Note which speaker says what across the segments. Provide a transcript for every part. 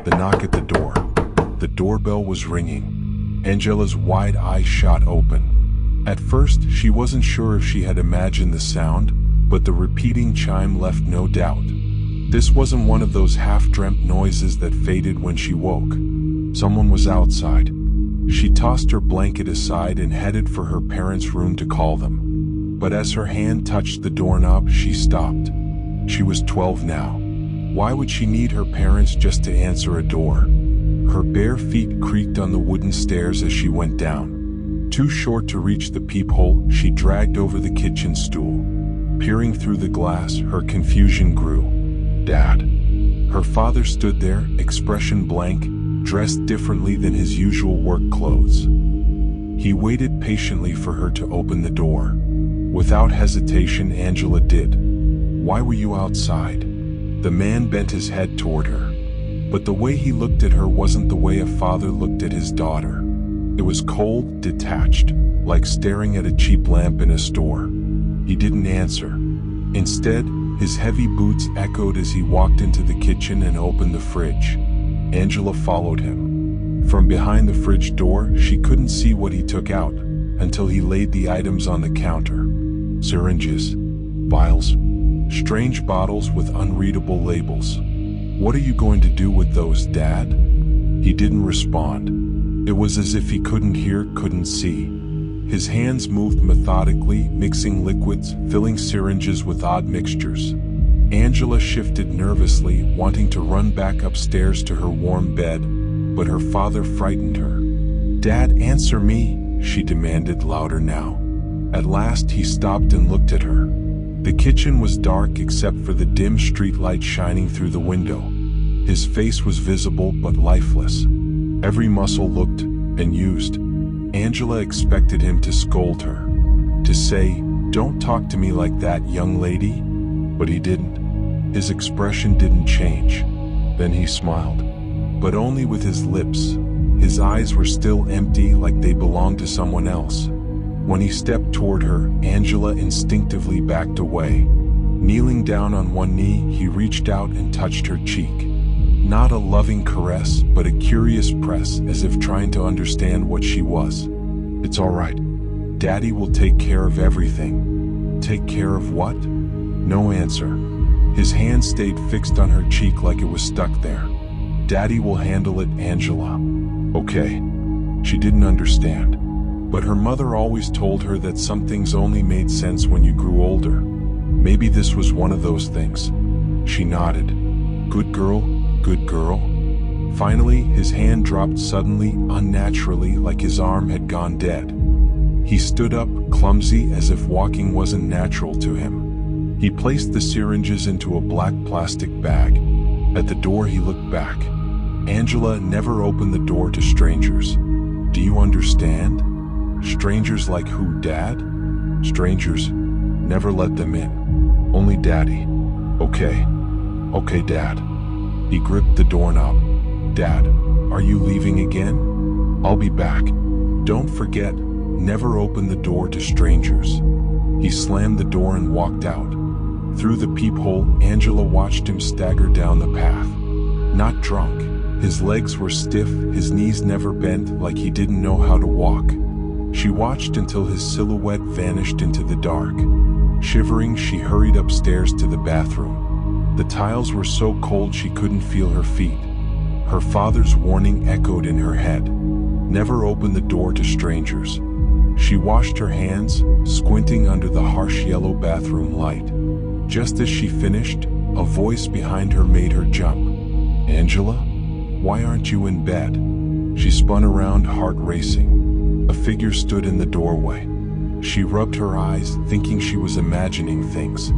Speaker 1: The knock at the door. The doorbell was ringing. Angela's wide eyes shot open. At first, she wasn't sure if she had imagined the sound, but the repeating chime left no doubt. This wasn't one of those half-dreamt noises that faded when she woke. Someone was outside. She tossed her blanket aside and headed for her parents' room to call them. But as her hand touched the doorknob, she stopped. She was 12 now. Why would she need her parents just to answer a door? Her bare feet creaked on the wooden stairs as she went down. Too short to reach the peephole, she dragged over the kitchen stool. Peering through the glass, her confusion grew. Dad. Her father stood there, expression blank, dressed differently than his usual work clothes. He waited patiently for her to open the door. Without hesitation, Angela did. "Why were you outside?" The man bent his head toward her. But the way he looked at her wasn't the way a father looked at his daughter. It was cold, detached, like staring at a cheap lamp in a store. He didn't answer. Instead, his heavy boots echoed as he walked into the kitchen and opened the fridge. Angela followed him. From behind the fridge door, she couldn't see what he took out, until he laid the items on the counter. Syringes, vials, strange bottles with unreadable labels. "What are you going to do with those, Dad?" He didn't respond. It was as if he couldn't hear, couldn't see. His hands moved methodically, mixing liquids, filling syringes with odd mixtures. Angela shifted nervously, wanting to run back upstairs to her warm bed, but her father frightened her. "Dad, answer me," she demanded, louder now. At last he stopped and looked at her. The kitchen was dark except for the dim streetlight shining through the window. His face was visible but lifeless. Every muscle looked unused. Angela expected him to scold her, to say, "Don't talk to me like that, young lady," but he didn't. His expression didn't change. Then he smiled, but only with his lips. His eyes were still empty, like they belonged to someone else. When he stepped toward her, Angela instinctively backed away. Kneeling down on one knee, he reached out and touched her cheek. Not a loving caress, but a curious press, as if trying to understand what she was. "It's all right. Daddy will take care of everything." Take care of what? No answer. His hand stayed fixed on her cheek like it was stuck there. "Daddy will handle it, Angela." "Okay." She didn't understand. But her mother always told her that some things only made sense when you grew older. Maybe this was one of those things. She nodded. "Good girl, good girl." Finally, his hand dropped suddenly, unnaturally, like his arm had gone dead. He stood up, clumsy, as if walking wasn't natural to him. He placed the syringes into a black plastic bag. At the door, he looked back. Angela never opened the door to strangers. Do you understand? Strangers like who, Dad? Strangers. Never let them in. Only Daddy. Okay. Okay, Dad. He gripped the doorknob. "Dad, are you leaving again?" "I'll be back. Don't forget, never open the door to strangers." He slammed the door and walked out. Through the peephole, Angela watched him stagger down the path. Not drunk. His legs were stiff, his knees never bent, like he didn't know how to walk. She watched until his silhouette vanished into the dark. Shivering, she hurried upstairs to the bathroom. The tiles were so cold she couldn't feel her feet. Her father's warning echoed in her head. Never open the door to strangers. She washed her hands, squinting under the harsh yellow bathroom light. Just as she finished, a voice behind her made her jump. "Angela? Why aren't you in bed?" She spun around, heart racing. A figure stood in the doorway. She rubbed her eyes, thinking she was imagining things.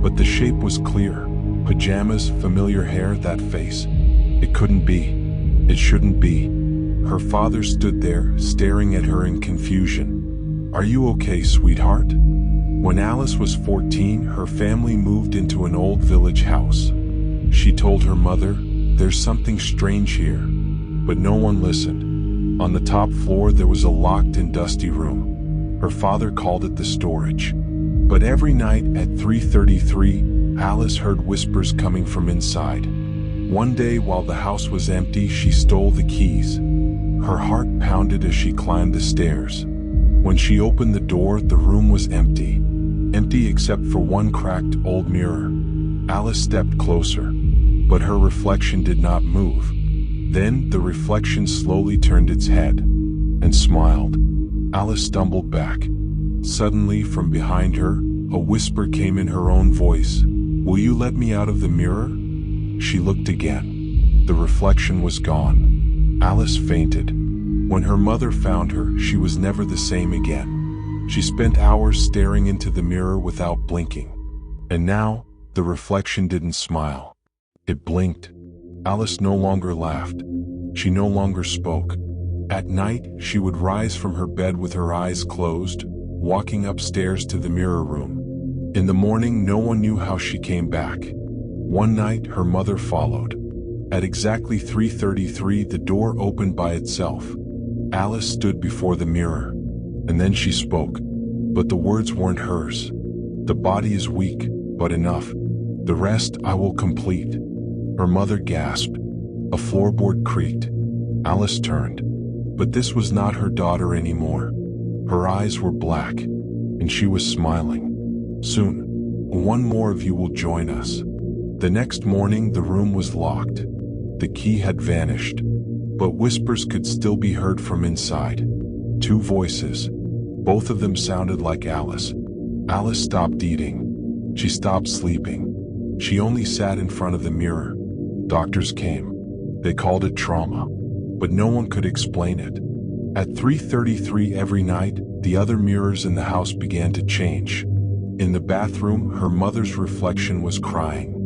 Speaker 1: But the shape was clear. Pajamas, familiar hair, that face. It couldn't be. It shouldn't be. Her father stood there, staring at her in confusion. "Are you okay, sweetheart?" When Alice was 14, her family moved into an old village house. She told her mother, "There's something strange here." But no one listened. On the top floor, there was a locked and dusty room. Her father called it the storage. But every night at 3:33, Alice heard whispers coming from inside. One day while the house was empty, she stole the keys. Her heart pounded as she climbed the stairs. When she opened the door, the room was empty. Empty except for one cracked old mirror. Alice stepped closer, but her reflection did not move. Then the reflection slowly turned its head and smiled. Alice stumbled back. Suddenly, from behind her, a whisper came in her own voice. "Will you let me out of the mirror?" She looked again. The reflection was gone. Alice fainted. When her mother found her, she was never the same again. She spent hours staring into the mirror without blinking. And now, the reflection didn't smile. It blinked. Alice no longer laughed. She no longer spoke. At night, she would rise from her bed with her eyes closed, walking upstairs to the mirror room. In the morning, no one knew how she came back. One night, her mother followed. At exactly 3:33, the door opened by itself. Alice stood before the mirror, and then she spoke. But the words weren't hers. "The body is weak, but enough. The rest I will complete." Her mother gasped. A floorboard creaked. Alice turned. But this was not her daughter anymore. Her eyes were black, and she was smiling. "Soon, one more of you will join us." The next morning, the room was locked. The key had vanished, but whispers could still be heard from inside. Two voices. Both of them sounded like Alice. Alice stopped eating. She stopped sleeping. She only sat in front of the mirror. Doctors came. They called it trauma, but no one could explain it. At 3:33 every night, the other mirrors in the house began to change. In the bathroom, her mother's reflection was crying.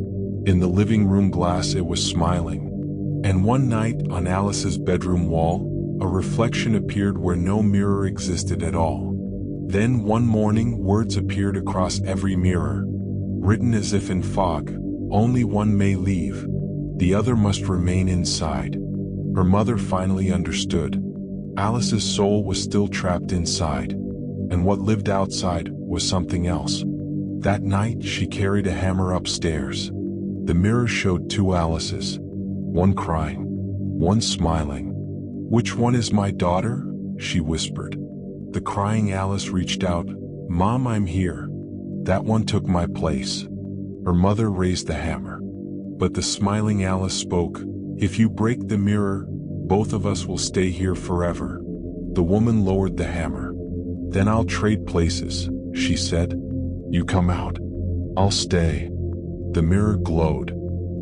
Speaker 1: In the living room glass, it was smiling. And one night, on Alice's bedroom wall, a reflection appeared where no mirror existed at all. Then one morning, words appeared across every mirror, written as if in fog. "Only one may leave. The other must remain inside." Her mother finally understood. Alice's soul was still trapped inside, and what lived outside was something else. That night, she carried a hammer upstairs. The mirror showed two Alices, one crying, one smiling. "Which one is my daughter?" she whispered. The crying Alice reached out. "Mom, I'm here. That one took my place." Her mother raised the hammer. But the smiling Alice spoke. "If you break the mirror, both of us will stay here forever." The woman lowered the hammer. "Then I'll trade places," she said. "You come out. I'll stay." The mirror glowed.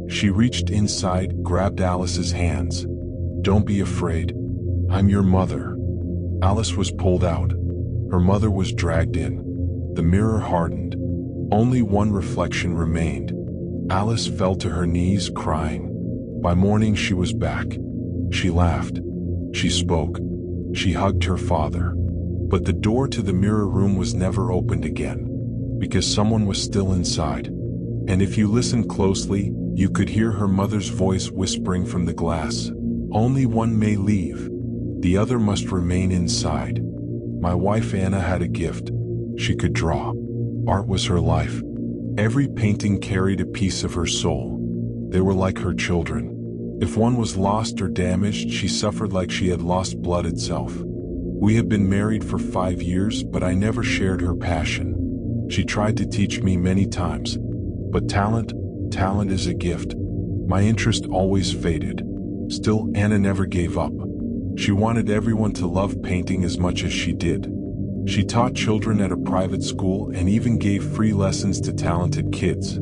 Speaker 1: She reached inside, grabbed Alice's hands. "Don't be afraid. I'm your mother." Alice was pulled out. Her mother was dragged in. The mirror hardened. Only one reflection remained. Alice fell to her knees, crying. By morning, she was back. She laughed. She spoke. She hugged her father. But the door to the mirror room was never opened again, because someone was still inside. And if you listened closely, you could hear her mother's voice whispering from the glass. "Only one may leave. The other must remain inside." My wife Anna had a gift. She could draw. Art was her life. Every painting carried a piece of her soul. They were like her children. If one was lost or damaged, she suffered like she had lost blood itself. We had been married for 5 years, but I never shared her passion. She tried to teach me many times. But talent is a gift. My interest always faded. Still, Anna never gave up. She wanted everyone to love painting as much as she did. She taught children at a private school and even gave free lessons to talented kids.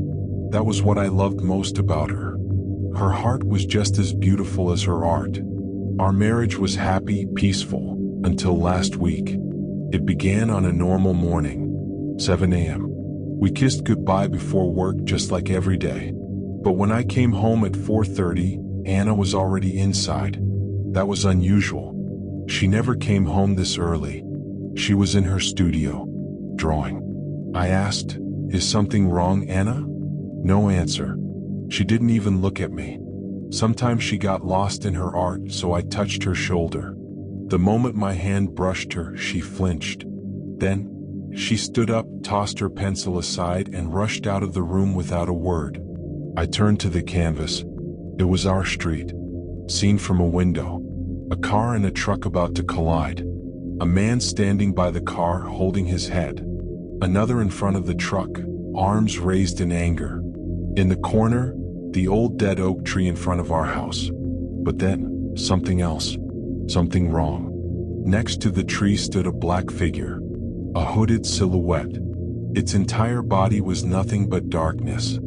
Speaker 1: That was what I loved most about her. Her heart was just as beautiful as her art. Our marriage was happy, peaceful, until last week. It began on a normal morning, 7 a.m. We kissed goodbye before work just like every day. But when I came home at 4:30, Anna was already inside. That was unusual. She never came home this early. She was in her studio, drawing. I asked, "Is something wrong, Anna?" No answer. She didn't even look at me. Sometimes she got lost in her art, so I touched her shoulder. The moment my hand brushed her, she flinched. Then, she stood up, tossed her pencil aside, and rushed out of the room without a word. I turned to the canvas. It was our street, seen from a window. A car and a truck about to collide. A man standing by the car holding his head. Another in front of the truck, arms raised in anger. In the corner, the old dead oak tree in front of our house. But then, something else. Something wrong. Next to the tree stood a black figure. A hooded silhouette. Its entire body was nothing but darkness.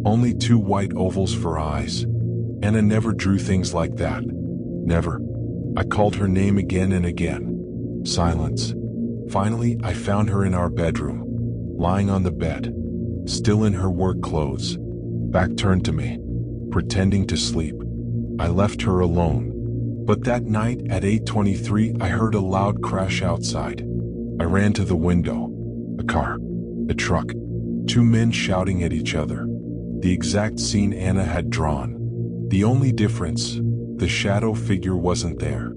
Speaker 1: Only two white ovals for eyes. Anna never drew things like that. Never. I called her name again and again. Silence. Finally, I found her in our bedroom, lying on the bed, still in her work clothes, back turned to me, pretending to sleep. I left her alone. But that night at 8:23, I heard a loud crash outside. I ran to the window. A car. A truck. Two men shouting at each other. The exact scene Anna had drawn. The only difference, the shadow figure wasn't there.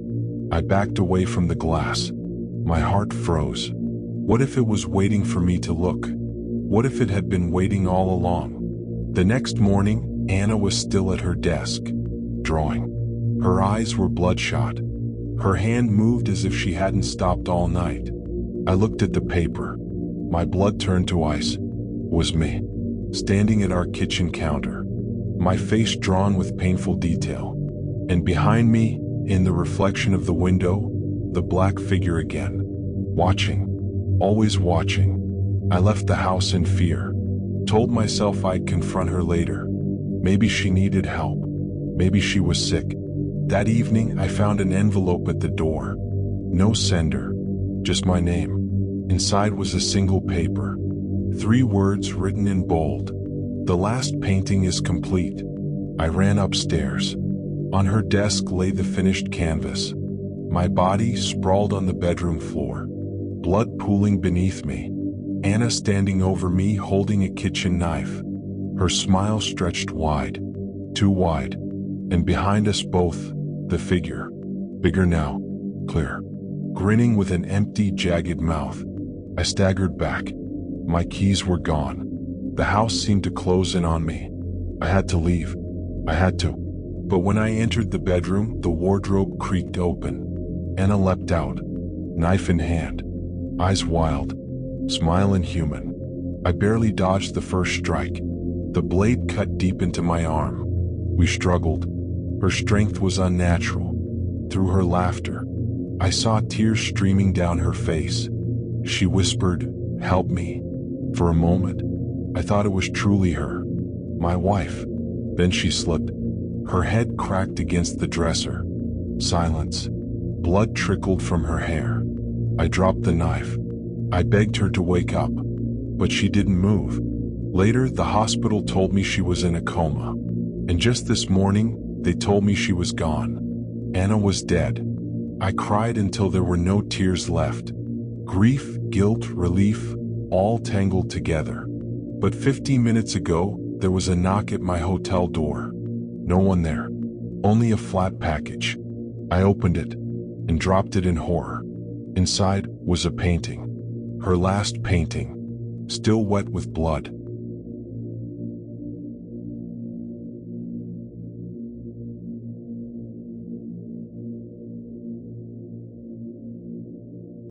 Speaker 1: I backed away from the glass. My heart froze. What if it was waiting for me to look? What if it had been waiting all along? The next morning, Anna was still at her desk, drawing. Her eyes were bloodshot. Her hand moved as if she hadn't stopped all night. I looked at the paper. My blood turned to ice. It was me, standing at our kitchen counter, my face drawn with painful detail. And behind me, in the reflection of the window, the black figure again. Watching. Always watching. I left the house in fear. Told myself I'd confront her later. Maybe she needed help. Maybe she was sick. That evening, I found an envelope at the door. No sender. Just my name. Inside was a single paper. 3 words written in bold. The last painting is complete. I ran upstairs. On her desk lay the finished canvas. My body sprawled on the bedroom floor. Blood pooling beneath me. Anna standing over me holding a kitchen knife. Her smile stretched wide. Too wide. And behind us both, the figure. Bigger now. Clear. Grinning with an empty, jagged mouth. I staggered back. My keys were gone. The house seemed to close in on me. I had to leave. I had to. But when I entered the bedroom, the wardrobe creaked open. Anna leapt out, knife in hand, eyes wild, smile inhuman. I barely dodged the first strike. The blade cut deep into my arm. We struggled. Her strength was unnatural. Through her laughter, I saw tears streaming down her face. She whispered, "Help me." For a moment, I thought it was truly her, my wife. Then she slipped. Her head cracked against the dresser. Silence. Blood trickled from her hair. I dropped the knife. I begged her to wake up, but she didn't move. Later, the hospital told me she was in a coma. And just this morning, they told me she was gone. Anna was dead. I cried until there were no tears left. Grief, guilt, relief, all tangled together. But 15 minutes ago, there was a knock at my hotel door. No one there. Only a flat package. I opened it and dropped it in horror. Inside was a painting. Her last painting. Still wet with blood.